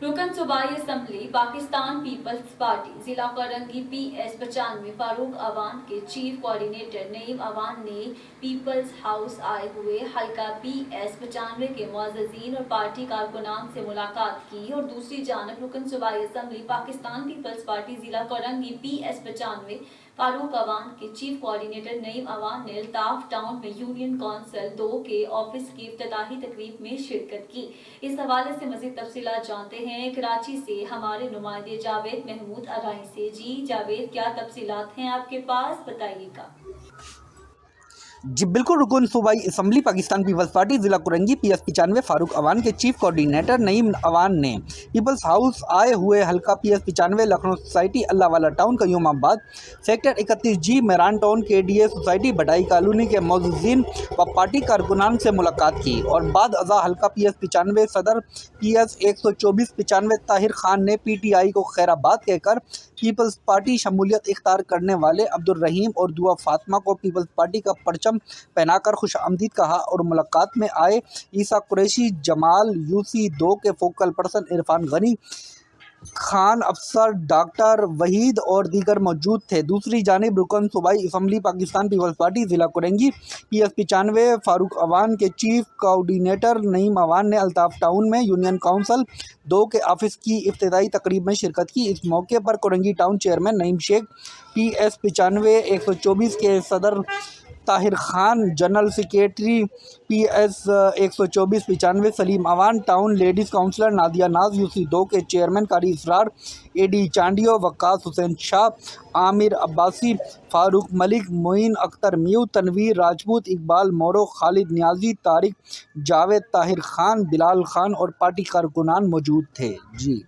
रुकन सूबाई assembly Pakistan peoples party जिला कोरंगी PS 95 फारूक अवान के चीफ कोऑर्डिनेटर नईम अवान ने पीपल्स हाउस आए हुए हल्का PS 95 के मुअज़्ज़िज़ीन और पार्टी कारकुनान से मुलाकात की और दूसरी जानब रुकन सूबाई असम्बली पाकिस्तान पीपल्स पार्टी जिला कोरंगी PS 95 फारूक अवान के चीफ कोऑर्डिनेटर नईम अवान ने अल्ताफ टाउन में यूनियन कौंसिल 2 के ऑफिस की इफ्तिताही तकरीब में शिरकत की। इस हवाले से मज़ीद तफसीलात जानते हैं कराची से हमारे नुमाइंदे जावेद महमूद अराई से। जी जावेद, क्या तफसीलात हैं आपके पास, बताइएगा। जी बिल्कुल, रुकन सूबाई असम्बली पाकिस्तान पीपल्स पार्टी ज़िला कुरंगी PS 95 फारूक अवान के चीफ कोऑर्डिनेटर नईम अवान ने पीपल्स हाउस आए हुए हल्का PS 95 Lucknow society Allahwala town Qayyumabad sector 31G Mehran town KDA society Bhittai colony के मुअज़्ज़िज़ीन व पार्टी कारकुनान से मुलाकात की और बाद अज़ा हल्का PS 95 सदर PS 124 95 ताहिर खान ने PTI को खैराबाद कहकर पीपल्स पार्टी शमूलियत इख्तियार करने वाले अब्दुल रहीम और दुआ फातिमा को पीपल्स पार्टी का परचम पहनाकर खुश आमदीद कहा और मुलाकात में आए ईसा कुरैशी, जमाल यूसी 2 के फोकल पर्सन इरफान गनी खान, अफसर डॉक्टर वहीद और दीगर मौजूद थे। दूसरी जानिब रुकन सूबाई असम्बली पाकिस्तान पीपल्स पार्टी ज़िला कुरंगी PS 95 फारूक अवान के चीफ कोऑर्डिनेटर नईम अवान ने अल्ताफ टाउन में यूनियन काउंसिल 2 के ऑफिस की इफ्तिताई तकरीब में शिरकत की। इस मौके पर Korangi town chairman Naeem Shaikh, PS 95 124 के सदर Tahir Khan, general secretary PS 124 95 Saleem Awan, town ladies councillor Nadia Naz, UC 2 के चेयरमैन कारी इसरार, AD चांडियो, वक्कास हुसैन शाह, आमिर अब्बासी, फारूक मलिक, मोइन अख्तर म्यू, तनवीर राजपूत, इकबाल मोरो, खालिद नियाजी, तारिक जावेद, ताहिर खान, बिलाल खान और पार्टी कारकुनान मौजूद थे। जी।